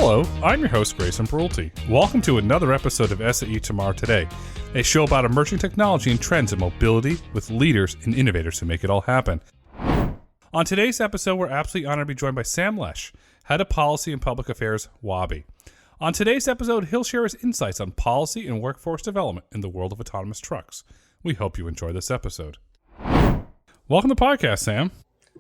Hello, I'm your host, Grayson Brulte. Welcome to another episode of SAE Tomorrow Today, a show about emerging technology and trends in mobility with leaders and innovators who make it all happen. On today's episode, we're absolutely honored to be joined by Sam Lesh, Head of Policy and Public Affairs, Waabi. On today's episode, he'll share his insights on policy and workforce development in the world of autonomous trucks. We hope you enjoy this episode. Welcome to the podcast, Sam.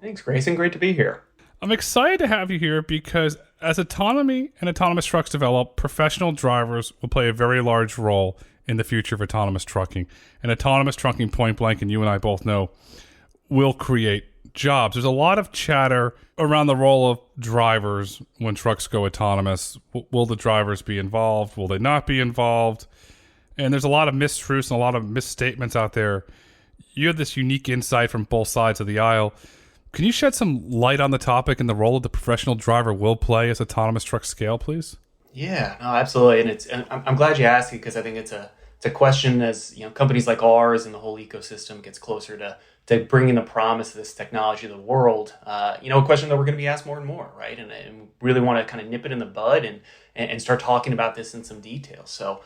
Thanks, Grayson. Great to be here. I'm excited to have you here because as autonomy and autonomous trucks develop, professional drivers will play a very large role in the future of autonomous trucking. And autonomous trucking, point blank, and you and I both know, will create jobs. There's a lot of chatter around the role of drivers when trucks go autonomous. Will the drivers be involved? Will they not be involved? And there's a lot of mistruths and a lot of misstatements out there. You have this unique insight from both sides of the aisle. Can you shed some light on the topic and the role that the professional driver will play as autonomous trucks scale, please? Yeah, no, absolutely. And I'm glad you asked it because I think it's a question as companies like ours and the whole ecosystem gets closer to bringing the promise of this technology to the world. A question that we're going to be asked more and more, right? And really want to kind of nip it in the bud and start talking about this in some detail. So,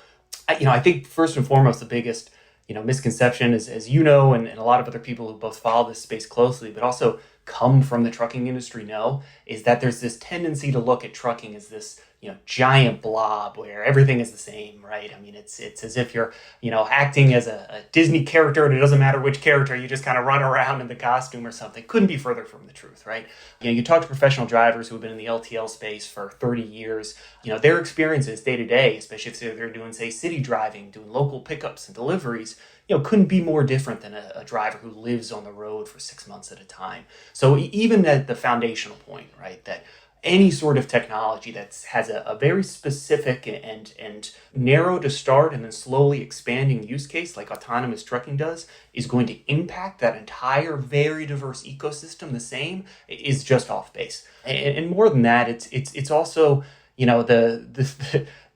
I think first and foremost, the biggest misconception is, as you know, and a lot of other people who both follow this space closely, but also come from the trucking industry know, is that there's this tendency to look at trucking as this giant blob where everything is the same, right? I mean, it's as if you're acting as a Disney character, and it doesn't matter which character, you just kind of run around in the costume or something. Couldn't be further from the truth, right? You talk to professional drivers who have been in the LTL space for 30 years, their experiences day to day, especially if they're doing, say, city driving, doing local pickups and deliveries, couldn't be more different than a driver who lives on the road for 6 months at a time. So even at the foundational point, right, that any sort of technology that has a very specific and narrow to start and then slowly expanding use case like autonomous trucking does is going to impact that entire very diverse ecosystem the same is just off base. And more than that, it's also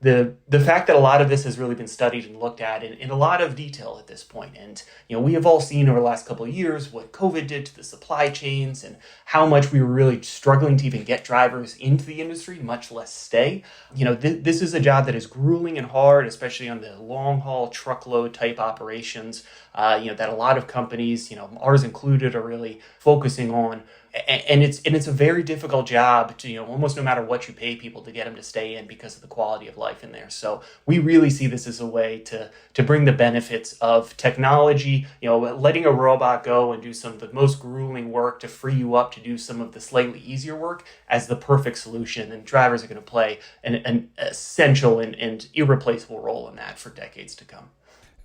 the fact that a lot of this has really been studied and looked at in a lot of detail at this point. And, we have all seen over the last couple of years what COVID did to the supply chains and how much we were really struggling to even get drivers into the industry, much less stay. This is a job that is grueling and hard, especially on the long haul truckload type operations, that a lot of companies, ours included, are really focusing on. And it's a very difficult job to, almost no matter what you pay people to get them to stay in because of the quality of life in there. So we really see this as a way to bring the benefits of technology, letting a robot go and do some of the most grueling work to free you up to do some of the slightly easier work as the perfect solution. And drivers are going to play an essential and irreplaceable role in that for decades to come.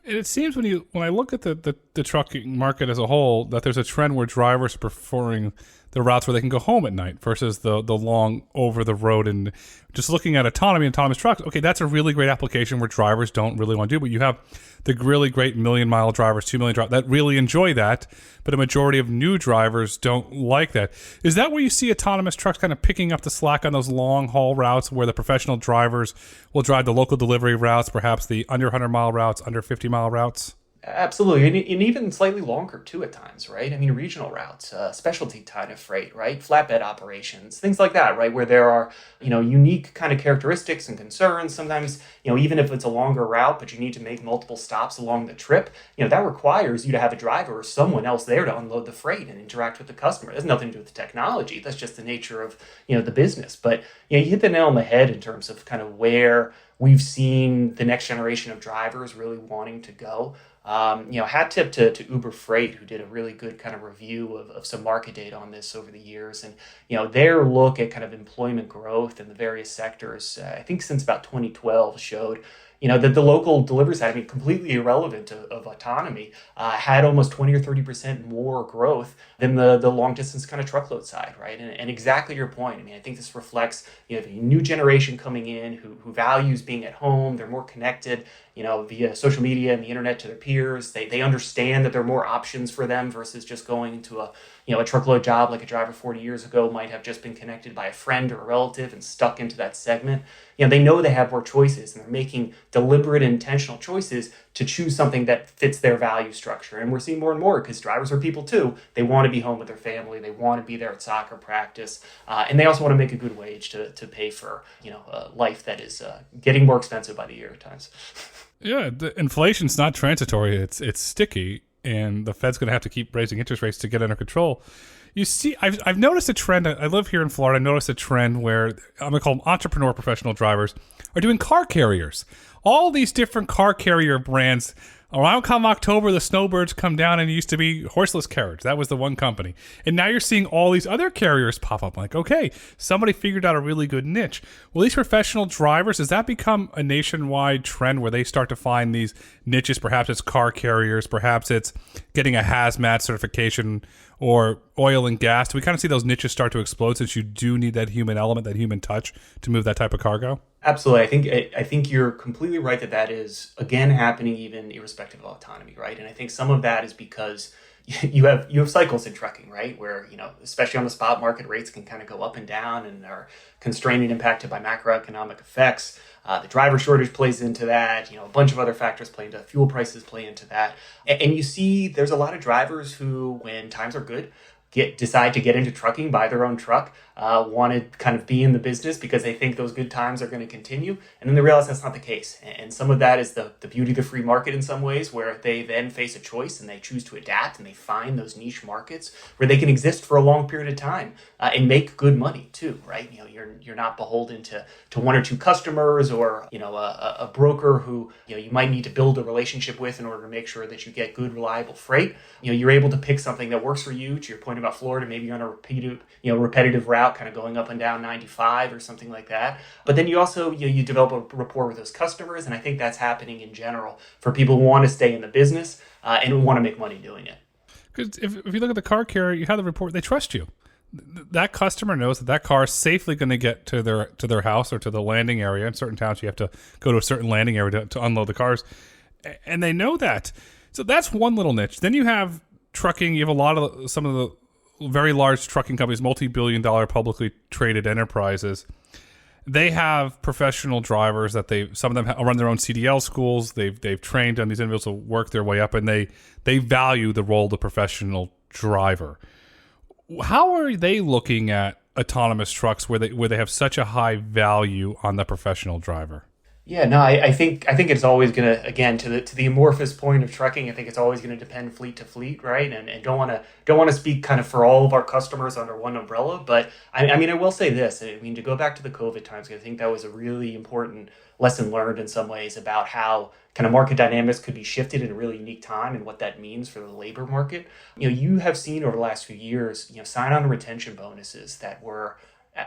And it seems when I look at the trucking market as a whole, that there's a trend where drivers are preferring the routes where they can go home at night versus the long over the road. And just looking at autonomy and autonomous trucks, okay, that's a really great application where drivers don't really want to do, but you have the really great 1 million mile drivers, 2 million drivers that really enjoy that, but a majority of new drivers don't like that. Is that where you see autonomous trucks kind of picking up the slack on those long haul routes where the professional drivers will drive the local delivery routes, perhaps the under 100 mile routes, under 50 mile routes? Absolutely. And even slightly longer too at times, right? I mean, regional routes, specialty kind of freight, right? Flatbed operations, things like that, right? Where there are, unique kind of characteristics and concerns. Sometimes, even if it's a longer route, but you need to make multiple stops along the trip, that requires you to have a driver or someone else there to unload the freight and interact with the customer. It has nothing to do with the technology. That's just the nature of, the business. But, you hit the nail on the head in terms of kind of where we've seen the next generation of drivers really wanting to go. Hat tip to Uber Freight, who did a really good kind of review of some market data on this over the years. And, their look at kind of employment growth in the various sectors, I think since about 2012 showed, that the local delivery side, completely irrelevant of autonomy, had almost 20 or 30% more growth than the long distance kind of truckload side, right? And exactly your point. I think this reflects, the new generation coming in who values being at home. They're more connected, via social media and the internet to their peers. They understand that there are more options for them versus just going into a truckload job like a driver 40 years ago might have just been connected by a friend or a relative and stuck into that segment. They know they have more choices and they're making deliberate, intentional choices to choose something that fits their value structure. And we're seeing more and more because drivers are people too. They want to be home with their family. They want to be there at soccer practice. And they also want to make a good wage to pay for, a life that is getting more expensive by the year at times. Yeah, the inflation's not transitory. It's sticky, and the Fed's going to have to keep raising interest rates to get under control. You see, I've noticed a trend. I live here in Florida. I noticed a trend where I'm going to call them entrepreneur professional drivers are doing car carriers. All these different car carrier brands. Around come October, the snowbirds come down, and it used to be horseless carriage. That was the one company. And now you're seeing all these other carriers pop up. Like, okay, somebody figured out a really good niche. Well, these professional drivers, does that become a nationwide trend where they start to find these niches? Perhaps it's car carriers. Perhaps it's getting a hazmat certification or oil and gas. Do we kind of see those niches start to explode since you do need that human element, that human touch to move that type of cargo? Absolutely. I think you're completely right that is, again, happening even irrespective of autonomy, right? And I think some of that is because you have cycles in trucking, right? Where, especially on the spot market, rates can kind of go up and down and are constrained and impacted by macroeconomic effects. The driver shortage plays into that. A bunch of other factors play into fuel prices play into that. And you see there's a lot of drivers who, when times are good, decide to get into trucking, buy their own truck, want to kind of be in the business because they think those good times are going to continue. And then they realize that's not the case. And some of that is the beauty of the free market in some ways, where they then face a choice and they choose to adapt and they find those niche markets where they can exist for a long period of time and make good money too, right? You're not beholden to one or two customers or, a broker who, you might need to build a relationship with in order to make sure that you get good, reliable freight. You're able to pick something that works for you. To your point about Florida, maybe you're on a repetitive route, kind of going up and down 95 or something like that. But then you also, you develop a rapport with those customers. And I think that's happening in general for people who want to stay in the business and who want to make money doing it. Because if you look at the car carrier, you have the report, they trust you. That customer knows that car is safely going to get to their house or to the landing area. In certain towns, you have to go to a certain landing area to unload the cars. And they know that. So that's one little niche. Then you have trucking. You have some of the very large trucking companies, multi-billion-dollar publicly traded enterprises. They have professional drivers that some of them run their own CDL schools. They've trained on these individuals to work their way up, and they value the role of the professional driver. How are they looking at autonomous trucks where they have such a high value on the professional driver? Yeah, no, I think it's always going to, again, to the amorphous point of trucking, I think it's always going to depend fleet to fleet, right? And don't want to speak kind of for all of our customers under one umbrella, but I will say this. To go back to the COVID times, I think that was a really important lesson learned in some ways about how kind of market dynamics could be shifted in a really unique time and what that means for the labor market. You have seen over the last few years, sign-on and retention bonuses that were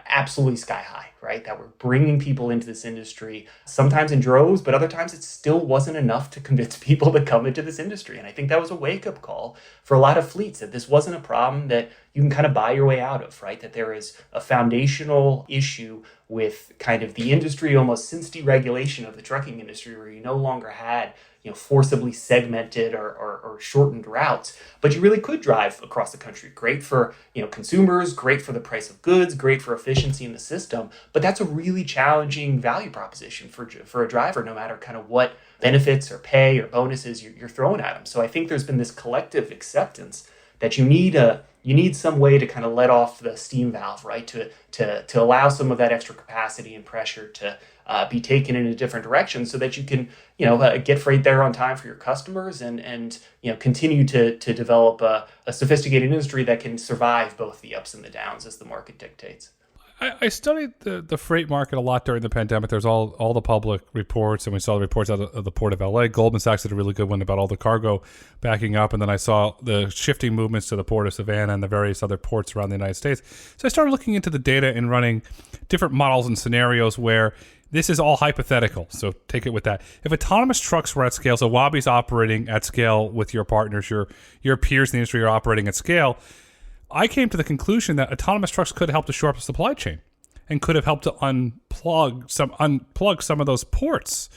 absolutely sky high, right? That were bringing people into this industry, sometimes in droves, but other times it still wasn't enough to convince people to come into this industry. And I think that was a wake-up call for a lot of fleets, that this wasn't a problem that you can kind of buy your way out of, right? That there is a foundational issue with kind of the industry, almost since deregulation of the trucking industry, where you no longer had forcibly segmented or shortened routes, but you really could drive across the country. Great for consumers, great for the price of goods, great for efficiency in the system. But that's a really challenging value proposition for a driver, no matter kind of what benefits or pay or bonuses you're throwing at them. So I think there's been this collective acceptance that you need some way to kind of let off the steam valve, right? To allow some of that extra capacity and pressure to be taken in a different direction, so that you can get freight there on time for your customers and continue to develop a sophisticated industry that can survive both the ups and the downs as the market dictates. I studied the freight market a lot during the pandemic. There's all the public reports, and we saw the reports out of the Port of LA. Goldman Sachs did a really good one about all the cargo backing up, and then I saw the shifting movements to the Port of Savannah and the various other ports around the United States. So I started looking into the data and running different models and scenarios where this is all hypothetical, so take it with that. If autonomous trucks were at scale, so Waabi's operating at scale with your partners, your peers in the industry are operating at scale, I came to the conclusion that autonomous trucks could help to shore up the supply chain and could have helped to unplug some of those ports.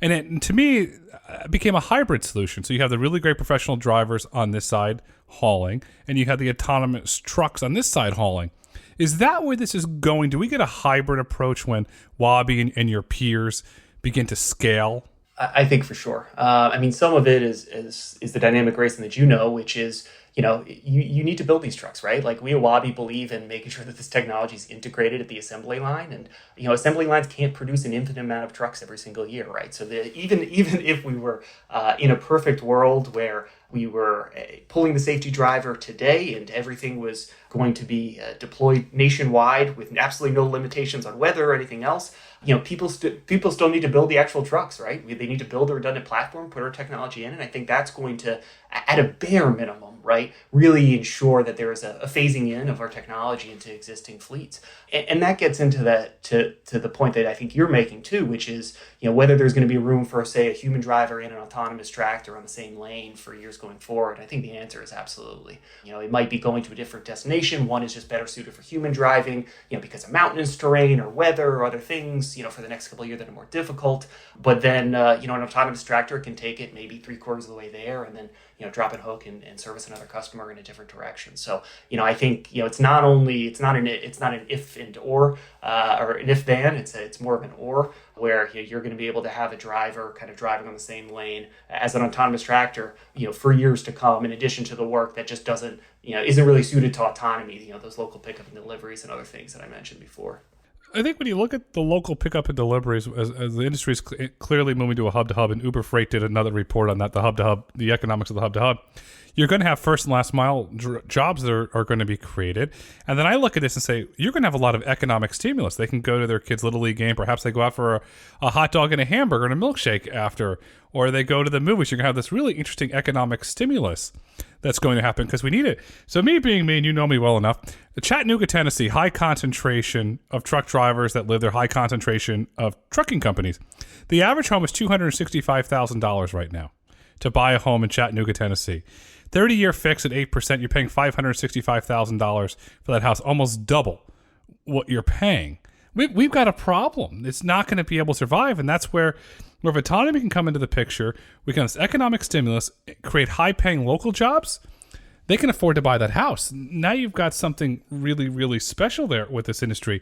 And to me, it became a hybrid solution. So you have the really great professional drivers on this side hauling, and you have the autonomous trucks on this side hauling. Is that where this is going? Do we get a hybrid approach when Waabi and your peers begin to scale? I think for sure. I mean, some of it is the dynamic racing that you know, which is, you need to build these trucks, right? Like we at Wabi believe in making sure that this technology is integrated at the assembly line, and assembly lines can't produce an infinite amount of trucks every single year, right? So even if we were in a perfect world where we were pulling the safety driver today and everything was going to be deployed nationwide with absolutely no limitations on weather or anything else, people still need to build the actual trucks, right? They need to build a redundant platform, put our technology in, and I think that's going to, at a bare minimum, right, really ensure that there is a phasing in of our technology into existing fleets. And that gets into to the point that I think you're making too, which is, whether there's going to be room for, say, a human driver in an autonomous tractor on the same lane for years going forward. I think the answer is absolutely. It might be going to a different destination. One is just better suited for human driving, because of mountainous terrain or weather or other things, for the next couple of years that are more difficult. But then, an autonomous tractor can take it maybe 3/4 of the way there and then, drop and hook and service another customer in a different direction. So, I think, it's not an if and or an if then, it's more of an or, where you're going to be able to have a driver kind of driving on the same lane as an autonomous tractor, for years to come, in addition to the work that just isn't really suited to autonomy, those local pickup and deliveries and other things that I mentioned before. I think when you look at the local pickup and deliveries, as the industry is clearly moving to a hub-to-hub, and Uber Freight did another report on that, the hub-to-hub, the economics of the hub-to-hub, you're going to have first and last mile jobs that are going to be created. And then I look at this and say, you're going to have a lot of economic stimulus. They can go to their kids' Little League game. Perhaps they go out for a hot dog and a hamburger and a milkshake after, or they go to the movies. You're going to have this really interesting economic stimulus that's going to happen because we need it. So me being me, and you know me well enough, Chattanooga, Tennessee, high concentration of truck drivers that live there, high concentration of trucking companies. The average home is $265,000 right now to buy a home in Chattanooga, Tennessee. 30-year fix at 8%, you're paying $565,000 for that house, almost double what you're paying. We've got a problem. It's not going to be able to survive, and that's where if autonomy can come into the picture, we can have this economic stimulus, create high-paying local jobs. They can afford to buy that house. Now you've got something really, really special there with this industry.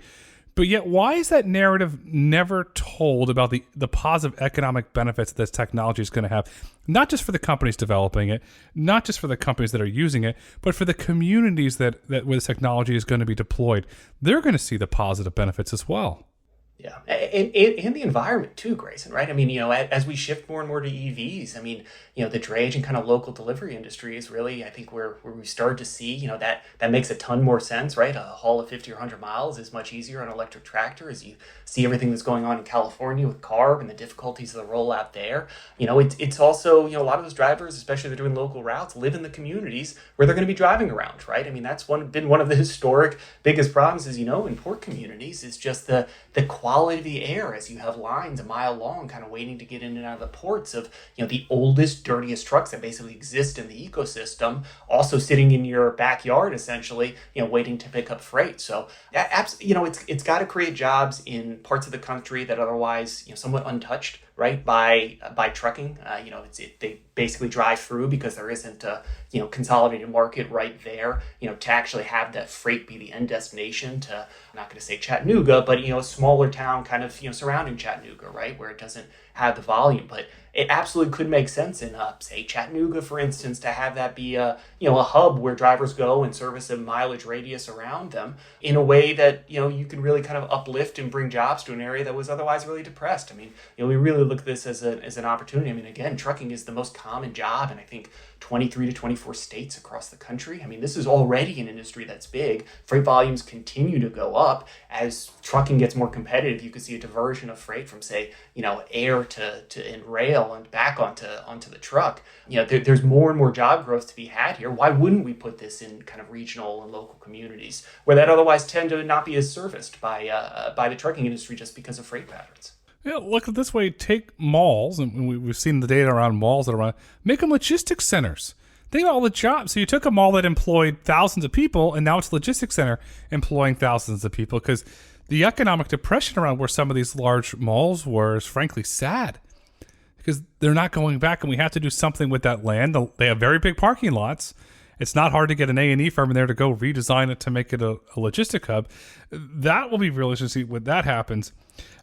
But yet, why is that narrative never told about the positive economic benefits that this technology is going to have, not just for the companies developing it, not just for the companies that are using it, but for the communities that where this technology is going to be deployed? They're going to see the positive benefits as well. Yeah, and the environment too, Grayson, right? I mean, as we shift more and more to EVs, I mean, the drayage and kind of local delivery industry is really, I think, where we start to see, that makes a ton more sense, right? A haul of 50 or 100 miles is much easier on an electric tractor as you see everything that's going on in California with CARB and the difficulties of the rollout there. It's also, a lot of those drivers, especially if they're doing local routes, live in the communities where they're going to be driving around, right? I mean, that's been one of the historic biggest problems is, in port communities is just the quality of the air as you have lines a mile long kind of waiting to get in and out of the ports of, the oldest, dirtiest trucks that basically exist in the ecosystem, also sitting in your backyard, essentially, waiting to pick up freight. So, it's got to create jobs in parts of the country that otherwise, somewhat untouched, right, by trucking. They basically drive through because there isn't a, consolidated market right there, to actually have that freight be the end destination to, I'm not going to say Chattanooga, but, a smaller town kind of, surrounding Chattanooga, right, where it doesn't have the volume. But it absolutely could make sense in, say, Chattanooga, for instance, to have that be a hub where drivers go and service a mileage radius around them in a way that, you can really kind of uplift and bring jobs to an area that was otherwise really depressed. I mean, we really look at this as an opportunity. I mean, again, trucking is the most common job in, I think, 23 to 24 states across the country. I mean, this is already an industry that's big. Freight volumes continue to go up as trucking gets more competitive. You can see a diversion of freight from, say, air to and rail and back onto the truck. There's more and more job growth to be had here. Why wouldn't we put this in kind of regional and local communities where that otherwise tend to not be as serviced by the trucking industry just because of freight patterns? Yeah, look at this way. Take malls, and we've seen the data around malls that are around. Make them logistics centers. Think about all the jobs. So you took a mall that employed thousands of people, and now it's a logistics center employing thousands of people because the economic depression around where some of these large malls were is frankly sad because they're not going back, and we have to do something with that land. They have very big parking lots, It's not hard to get an A&E firm in there to go redesign it to make it a logistic hub. That will be real interesting to see when that happens.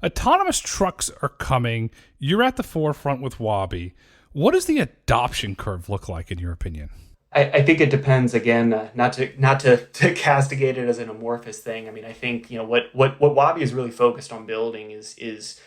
Autonomous trucks are coming. You're at the forefront with Wabi. What does the adoption curve look like in your opinion? I think it depends again, not to castigate it as an amorphous thing. I mean, I think, what Wabi is really focused on building is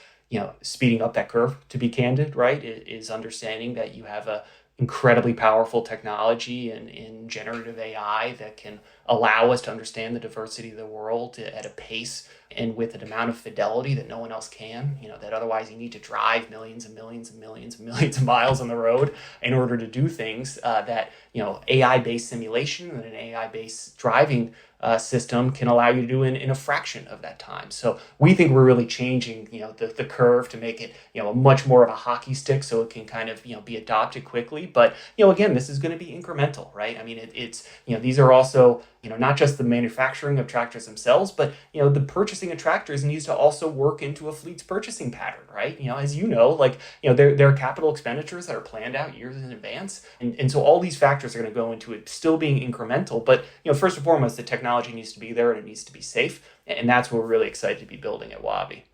speeding up that curve, to be candid, right? It is understanding that you have a incredibly powerful technology in generative AI that can allow us to understand the diversity of the world at a pace and with an amount of fidelity that no one else can, that otherwise you need to drive millions and millions and millions and millions of miles on the road in order to do things that, AI-based simulation and an AI-based driving system can allow you to do in a fraction of that time. So we think we're really changing, the curve to make it, much more of a hockey stick so it can kind of, be adopted quickly. But, again, this is going to be incremental, right? I mean, it's these are also, not just the manufacturing of tractors themselves, but, the purchasing of tractors needs to also work into a fleet's purchasing pattern, right? As there are capital expenditures that are planned out years in advance. And so all these factors are going to go into it still being incremental. But, first and foremost, the technology needs to be there and it needs to be safe. And that's what we're really excited to be building at Wabi.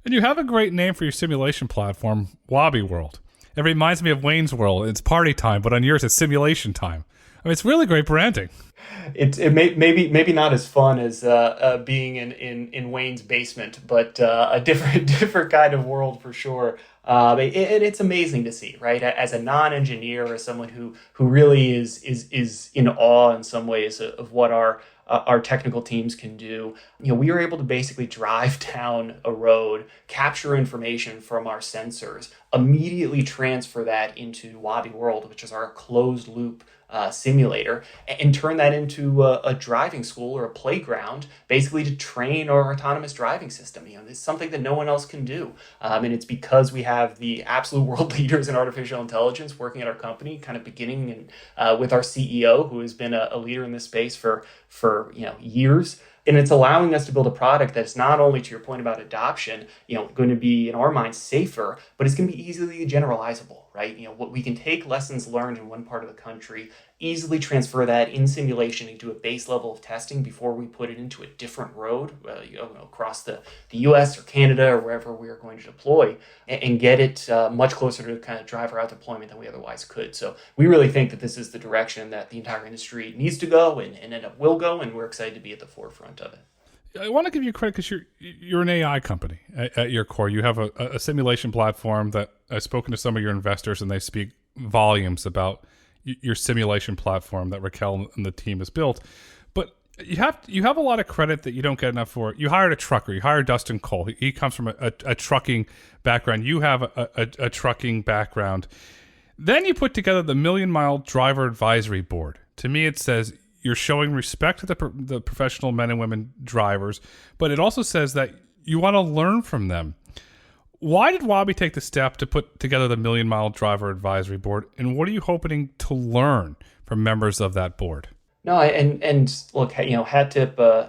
And you have a great name for your simulation platform, Wabi World. It reminds me of Wayne's World. It's party time, but on yours it's simulation time. I mean, it's really great branding. It maybe not as fun as being in Wayne's basement, but a different kind of world for sure. It's amazing to see, right? As a non-engineer, as someone who really is in awe in some ways of what our technical teams can do. We were able to basically drive down a road, capture information from our sensors, immediately transfer that into Wabi World, which is our closed loop simulator, and turn that into a driving school or a playground, basically to train our autonomous driving system. It's something that no one else can do. And it's because we have the absolute world leaders in artificial intelligence working at our company, kind of beginning with our CEO, who has been a leader in this space for years. And it's allowing us to build a product that's not only, to your point about adoption, going to be, in our minds, safer, but it's going to be easily generalizable, right? What we can take lessons learned in one part of the country, easily transfer that in simulation into a base level of testing before we put it into a different road, across the US or Canada or wherever we are going to deploy, and get it much closer to kind of driver out deployment than we otherwise could. So we really think that this is the direction that the entire industry needs to go and end up will go, and we're excited to be at the forefront of it. I want to give you credit because you're an AI company at your core. You have a simulation platform that I've spoken to some of your investors, and they speak volumes about your simulation platform that Raquel and the team has built. But you have a lot of credit that you don't get enough for. You hired a trucker. You hired Dustin Cole. He comes from a trucking background. You have a trucking background. Then you put together the Million Mile Driver Advisory Board. To me, it says you're showing respect to the professional men and women drivers, but it also says that you want to learn from them. Why did Wabi take the step to put together the Million Mile Driver Advisory Board, and what are you hoping to learn from members of that board? No, and look, hat tip, I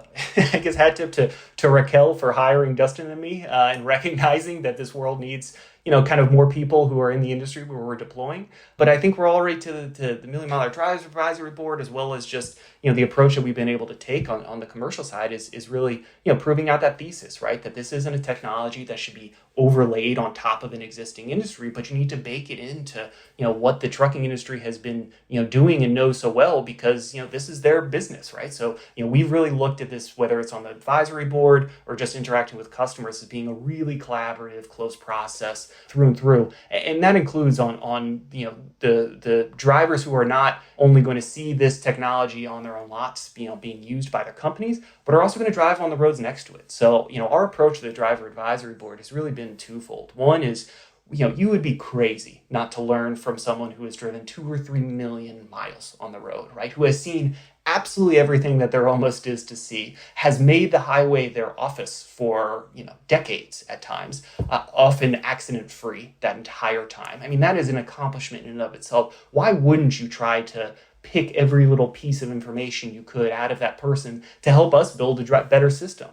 guess hat tip to Raquel for hiring Dustin and me, and recognizing that this world needs, kind of more people who are in the industry where we're deploying. But I think we're already to the Million Mile Driver Advisory Board, as well as just, the approach that we've been able to take on the commercial side is really, proving out that thesis, right? That this isn't a technology that should be overlaid on top of an existing industry, but you need to bake it into, what the trucking industry has been, doing and knows so well, because, this is their business, right? So, we've really looked at this, whether it's on the advisory board or just interacting with customers, as being a really collaborative, close process through and through. And that includes on the drivers who are not only going to see this technology on their own lots, being used by their companies, but are also going to drive on the roads next to it. So, our approach to the driver advisory board has really been twofold. One is, you would be crazy not to learn from someone who has driven 2 or 3 million miles on the road, right? Who has seen absolutely everything that there almost is to see, has made the highway their office for, decades at times, often accident-free that entire time. I mean, that is an accomplishment in and of itself. Why wouldn't you try to pick every little piece of information you could out of that person to help us build a better system.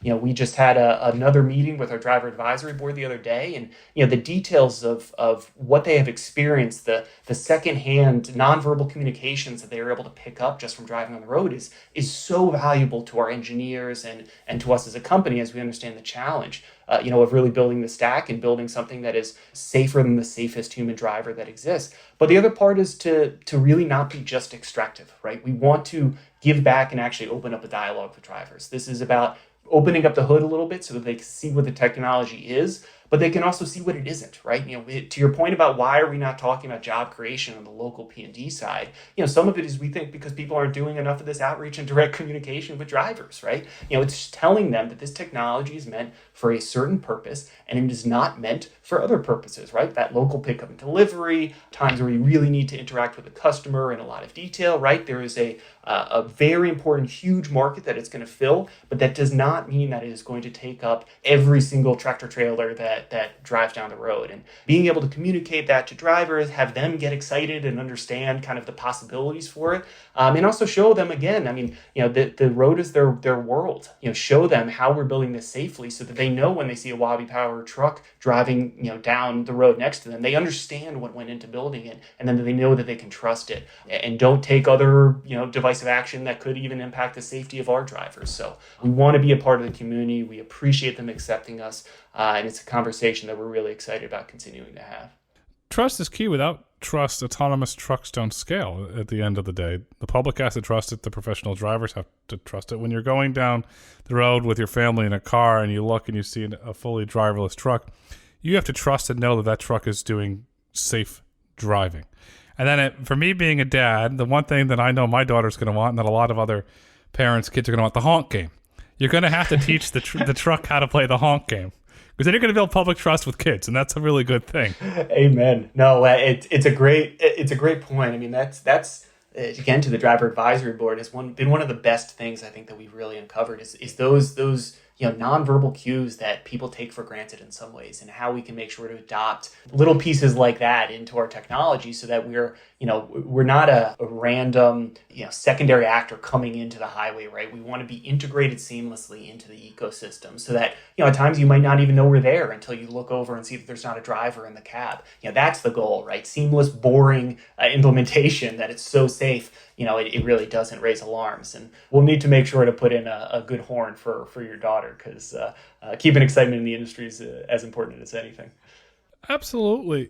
We just had another meeting with our driver advisory board the other day, and the details of what they have experienced, the secondhand nonverbal communications that they were able to pick up just from driving on the road is so valuable to our engineers and to us as a company as we understand the challenge. Of really building the stack and building something that is safer than the safest human driver that exists. But the other part is to really not be just extractive, right? We want to give back and actually open up a dialogue with drivers. This is about opening up the hood a little bit so that they can see what the technology is, but they can also see what it isn't, right? To your point about why are we not talking about job creation on the local P&D side, some of it is we think because people aren't doing enough of this outreach and direct communication with drivers, right? It's telling them that this technology is meant for a certain purpose and it is not meant for other purposes, right? That local pickup and delivery, times where you really need to interact with the customer in a lot of detail, right? There is a very important, huge market that it's going to fill, but that does not mean that it is going to take up every single tractor trailer that drives down the road. And being able to communicate that to drivers, have them get excited and understand kind of the possibilities for it, and also show them again, the road is their world. Show them how we're building this safely so that they know when they see a Wabi Power truck driving, down the road next to them, they understand what went into building it, and then they know that they can trust it and don't take other, divisive action that could even impact the safety of our drivers. So we want to be a part of the community. We appreciate them accepting us, and it's a conversation that we're really excited about continuing to have. Trust is key. Without trust, autonomous trucks don't scale at the end of the day. The public has to trust it. The professional drivers have to trust it. When you're going down the road with your family in a car and you look and you see a fully driverless truck, you have to trust and know that that truck is doing safe driving. And then for me being a dad, the one thing that I know my daughter's going to want, and that a lot of other parents' kids are going to want, the honk game. You're going to have to teach the truck how to play the honk game. Because then you're going to build public trust with kids, and that's a really good thing. Amen. No, it's a great point. That's again, to the driver advisory board, has been one of the best things I think that we've really uncovered is those nonverbal cues that people take for granted in some ways, and how we can make sure to adopt little pieces like that into our technology so that we're not a random secondary actor coming into the highway, right? We want to be integrated seamlessly into the ecosystem so that at times you might not even know we're there until you look over and see that there's not a driver in the cab. That's the goal, right? Seamless, boring implementation that it's so safe. It really doesn't raise alarms, and we'll need to make sure to put in a good horn for your daughter, because keeping excitement in the industry is as important as anything. Absolutely.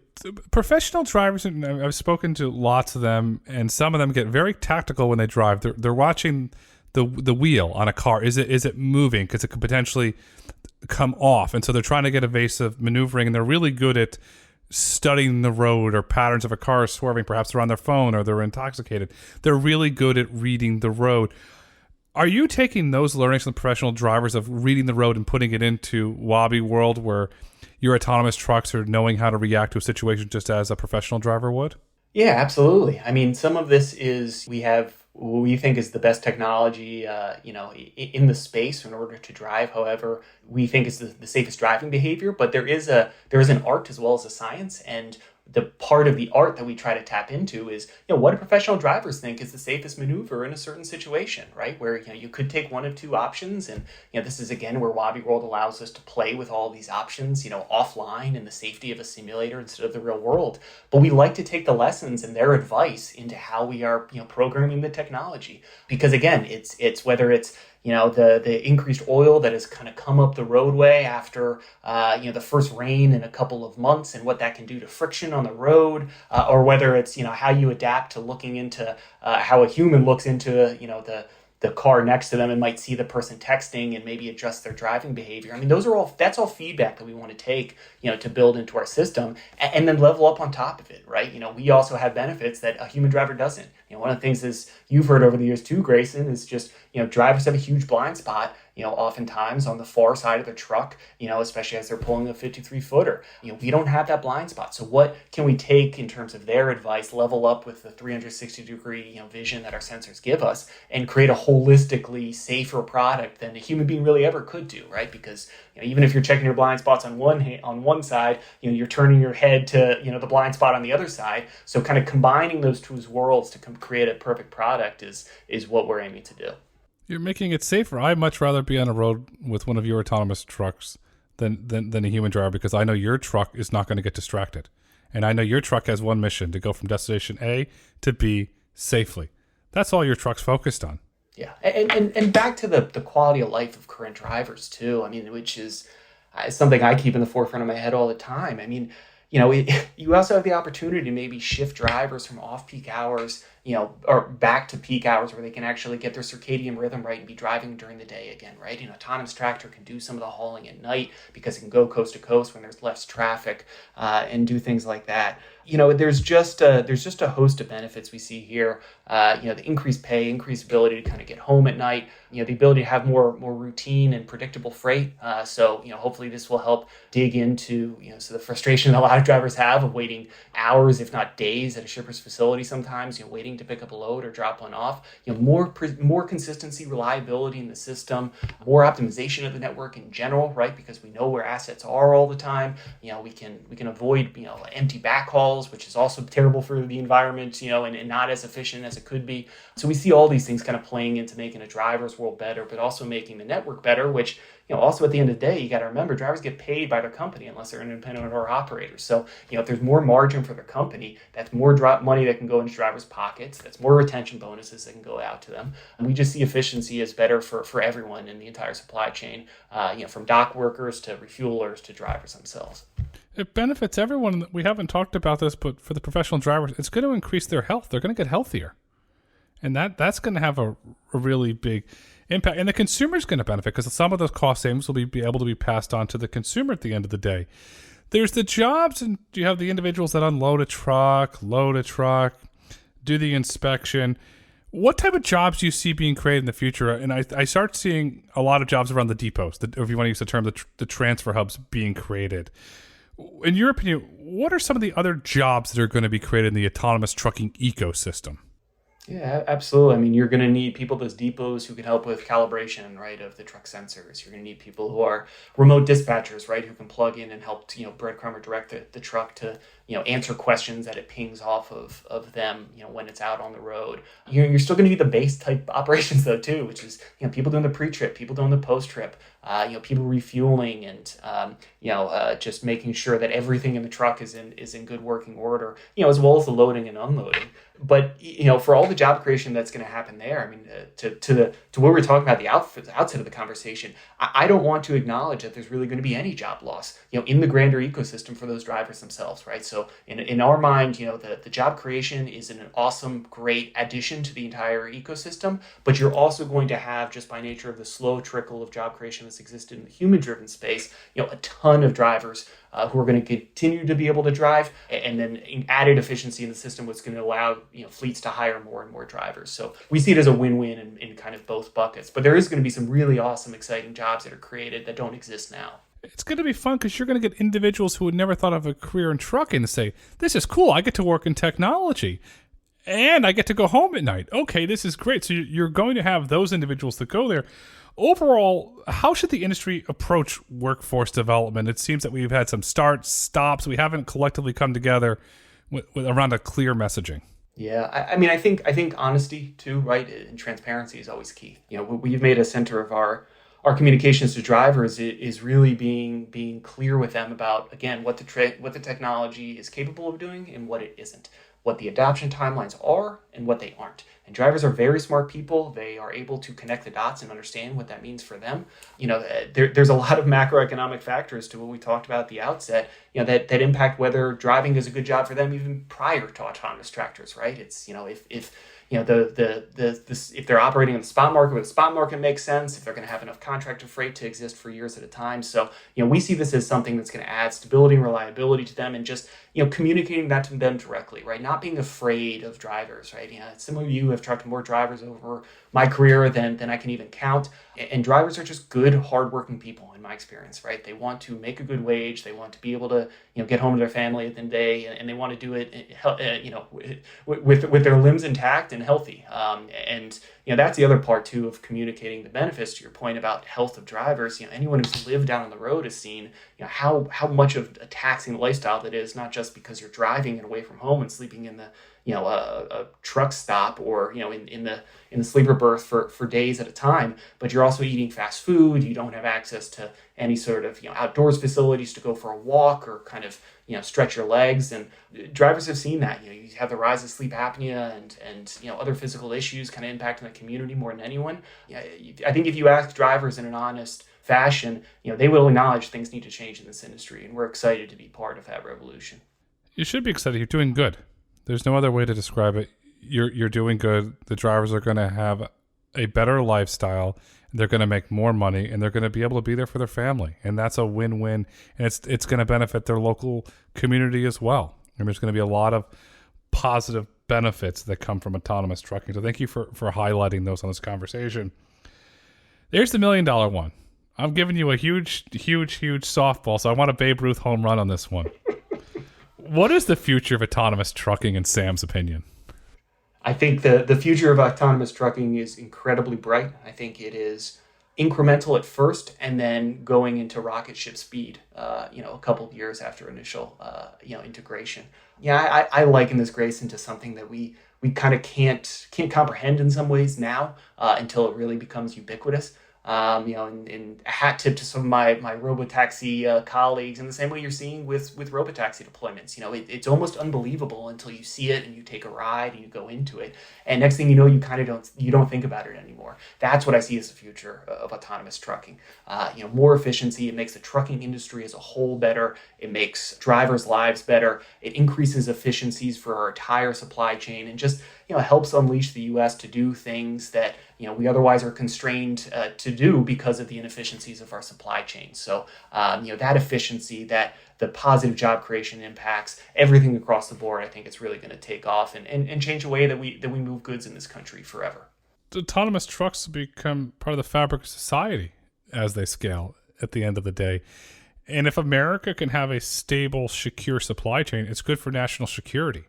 Professional drivers, and I've spoken to lots of them, and some of them get very tactical when they drive. They're watching the wheel on a car. Is it moving? Because it could potentially come off, and so they're trying to get evasive maneuvering, and they're really good at studying the road or patterns of a car swerving. Perhaps they're on their phone or they're intoxicated. They're really good at reading the road. Are you taking those learnings from professional drivers of reading the road and putting it into Wabi world, where your autonomous trucks are knowing how to react to a situation just as a professional driver would? Yeah, absolutely. Some of this is we have what we think is the best technology, in the space in order to drive. However, we think is the safest driving behavior. But there is an art as well as a science, and the part of the art that we try to tap into is, what do professional drivers think is the safest maneuver in a certain situation, right? Where, you could take one of two options. And, this is, again, where Wabi World allows us to play with all these options, offline in the safety of a simulator instead of the real world. But we like to take the lessons and their advice into how we are, programming the technology. Because, again, it's whether it's, the increased oil that has kind of come up the roadway after, the first rain in a couple of months, and what that can do to friction on the road, or whether it's, how you adapt to looking into how a human looks into, the car next to them and might see the person texting and maybe adjust their driving behavior. That's all feedback that we want to take, to build into our system and then level up on top of it, right? We also have benefits that a human driver doesn't. One of the things is you've heard over the years too, Grayson, is just, drivers have a huge blind spot, oftentimes on the far side of the truck, especially as they're pulling a 53 footer. We don't have that blind spot. So what can we take in terms of their advice, level up with the 360-degree, vision that our sensors give us, and create a holistically safer product than a human being really ever could do, right? Because even if you're checking your blind spots on one side, you're turning your head to the blind spot on the other side. So kind of combining those two worlds to create a perfect product is what we're aiming to do. You're making it safer. I'd much rather be on a road with one of your autonomous trucks than a human driver, because I know your truck is not going to get distracted. And I know your truck has one mission: to go from destination A to B safely. That's all your truck's focused on. Yeah. And back to the quality of life of current drivers too, which is something I keep in the forefront of my head all the time. You also have the opportunity to maybe shift drivers from off-peak hours, or back to peak hours where they can actually get their circadian rhythm right and be driving during the day again, right? An autonomous tractor can do some of the hauling at night because it can go coast to coast when there's less traffic, and do things like that. There's just a host of benefits we see here. The increased pay, increased ability to kind of get home at night, the ability to have more routine and predictable freight. So hopefully this will help dig into, so the frustration that a lot of drivers have of waiting hours, if not days, at a shipper's facility sometimes, waiting to pick up a load or drop one off. More consistency, reliability in the system, more optimization of the network in general, right? Because we know where assets are all the time. We can avoid empty backhauls, which is also terrible for the environment, and not as efficient as it could be. So we see all these things kind of playing into making a driver's world better, but also making the network better, which also at the end of the day, you got to remember, drivers get paid by their company unless they're an independent or operator. So, if there's more margin for their company, that's more money that can go into drivers' pockets. That's more retention bonuses that can go out to them. And we just see efficiency as better for everyone in the entire supply chain, from dock workers to refuelers to drivers themselves. It benefits everyone. We haven't talked about this, but for the professional drivers, it's going to increase their health. They're going to get healthier. And that's going to have a really big impact. And the consumer's going to benefit because some of those cost savings will be able to be passed on to the consumer at the end of the day. There's the jobs, and you have the individuals that unload a truck, load a truck, do the inspection. What type of jobs do you see being created in the future? And I start seeing a lot of jobs around the depots, or if you want to use the term, the transfer hubs being created. In your opinion, what are some of the other jobs that are going to be created in the autonomous trucking ecosystem? Yeah, absolutely. You're going to need people at those depots who can help with calibration, right, of the truck sensors. You're going to need people who are remote dispatchers, right, who can plug in and help, breadcrumb or direct the truck to, answer questions that it pings off of them, when it's out on the road. You're still going to need the base type operations though too, which is, people doing the pre-trip, people doing the post-trip, people refueling and, just making sure that everything in the truck is in good working order, as well as the loading and unloading. But, for all the job creation that's going to happen there, to what we're talking about the outset of the conversation, I don't want to acknowledge that there's really going to be any job loss, in the grander ecosystem for those drivers themselves, right? So in our mind, the job creation is an awesome, great addition to the entire ecosystem, but you're also going to have, just by nature of the slow trickle of job creation that's existed in the human-driven space, a ton of drivers who are going to continue to be able to drive, and then added efficiency in the system, what's going to allow fleets to hire more and more drivers. So we see it as a win-win in kind of both buckets. But there is going to be some really awesome, exciting jobs that are created that don't exist now. It's going to be fun because you're going to get individuals who would never thought of a career in trucking to say, this is cool, I get to work in technology. And I get to go home at night. Okay, this is great. So you're going to have those individuals that go there. Overall, how should the industry approach workforce development? It seems that we've had some starts, stops. We haven't collectively come together around a clear messaging. Yeah, I think honesty too, right, and transparency is always key. We've made a center of our communications to drivers is really being clear with them about, again, what the technology is capable of doing and what it isn't, what the adoption timelines are and what they aren't. And drivers are very smart people. They are able to connect the dots and understand what that means for them. There's a lot of macroeconomic factors to what we talked about at the outset, that impact whether driving is a good job for them even prior to autonomous tractors, right? It's, if if they're operating in the spot market, where the spot market makes sense, if they're going to have enough contractor freight to exist for years at a time. So, we see this as something that's going to add stability and reliability to them, and just, communicating that to them directly, right? Not being afraid of drivers, right? Some of you I've talked to more drivers over my career than I can even count. And drivers are just good, hardworking people in my experience, right? They want to make a good wage. They want to be able to, get home to their family at the end of the day, and they want to do it, with their limbs intact and healthy. And that's the other part too of communicating the benefits. To your point about health of drivers, anyone who's lived down on the road has seen, how much of a taxing lifestyle that is. Not just because you're driving and away from home and sleeping in the a truck stop or in the sleeper berth for days at a time, but you're also eating fast food. You don't have access to any sort of outdoors facilities to go for a walk or kind of stretch your legs. And drivers have seen that. You have the rise of sleep apnea and other physical issues kind of impacting the community more than anyone. I think if you ask drivers in an honest fashion, they will acknowledge things need to change in this industry, and we're excited to be part of that revolution. You should be excited. You're doing good. There's no other way to describe it. You're doing good. The drivers are going to have a better lifestyle. They're going to make more money, and they're going to be able to be there for their family. And that's a win-win. And it's going to benefit their local community as well. And there's going to be a lot of positive benefits that come from autonomous trucking. So thank you for highlighting those on this conversation. There's the $1 million one. I'm giving you a huge softball, so I want a Babe Ruth home run on this one. What is the future of autonomous trucking in Sam's opinion? I think the future of autonomous trucking is incredibly bright. I think it is incremental at first and then going into rocket ship speed, a couple of years after initial, integration. Yeah, I liken this, Grayson, to something that we kind of can't comprehend in some ways now until it really becomes ubiquitous. And a hat tip to some of my robotaxi colleagues, in the same way you're seeing with robotaxi deployments. It's almost unbelievable until you see it and you take a ride and you go into it, and next thing you know, you kind of don't think about it anymore. That's what I see as the future of autonomous trucking. More efficiency. It makes the trucking industry as a whole better. It makes drivers' lives better. It increases efficiencies for our entire supply chain, and just helps unleash the U.S. to do things that we otherwise are constrained to do because of the inefficiencies of our supply chain. So that efficiency, that the positive job creation impacts everything across the board. I think it's really going to take off and change the way that we move goods in this country forever. Autonomous trucks become part of the fabric of society as they scale at the end of the day. And if America can have a stable, secure supply chain, it's good for national security.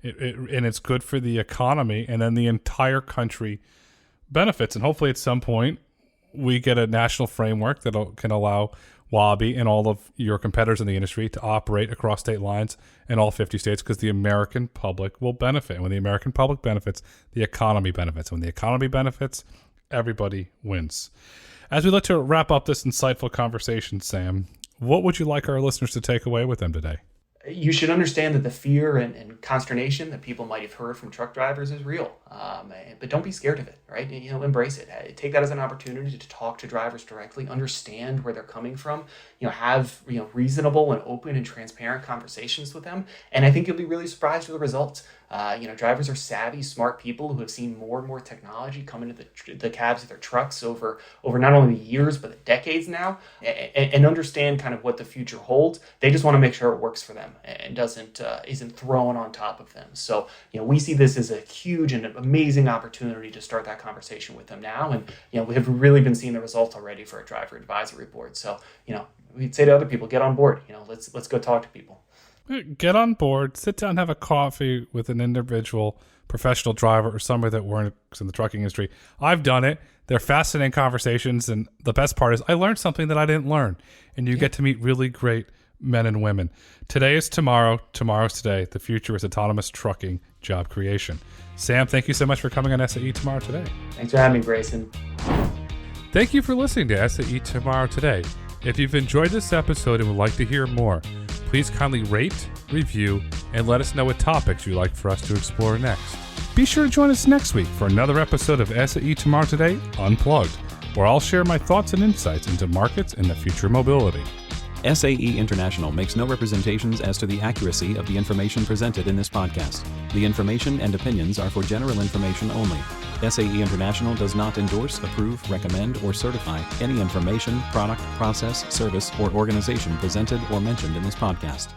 And it's good for the economy, and then the entire country benefits. And hopefully at some point we get a national framework that can allow Wabi and all of your competitors in the industry to operate across state lines in all 50 states, because the American public will benefit. And when the American public benefits, the economy benefits. When the economy benefits, everybody wins. As we look to wrap up this insightful conversation, Sam, what would you like our listeners to take away with them today? You should understand that the fear and consternation that people might have heard from truck drivers is real, but don't be scared of it, right? Embrace it. Take that as an opportunity to talk to drivers directly, understand where they're coming from, have reasonable and open and transparent conversations with them, and I think you'll be really surprised with the results. Drivers are savvy, smart people who have seen more and more technology come into the cabs of their trucks over not only the years but the decades now, and understand kind of what the future holds. They just want to make sure it works for them and isn't thrown on top of them. So we see this as a huge and amazing opportunity to start that conversation with them now, and we have really been seeing the results already for our driver advisory board. So we'd say to other people, get on board. Let's go talk to people. Get on board, sit down, have a coffee with an individual professional driver or somebody that works in the trucking industry. I've done it. They're fascinating conversations, and the best part is I learned something that I didn't learn, and you get to meet really great men and women. Today is tomorrow. Tomorrow's today. The future is autonomous trucking job creation. Sam, thank you so much for coming on SAE Tomorrow Today. Thanks for having me, Grayson. Thank you for listening to SAE Tomorrow Today. If you've enjoyed this episode and would like to hear more, please kindly rate, review, and let us know what topics you'd like for us to explore next. Be sure to join us next week for another episode of SAE Tomorrow Today Unplugged, where I'll share my thoughts and insights into markets and the future of mobility. SAE International makes no representations as to the accuracy of the information presented in this podcast. The information and opinions are for general information only. SAE International does not endorse, approve, recommend, or certify any information, product, process, service, or organization presented or mentioned in this podcast.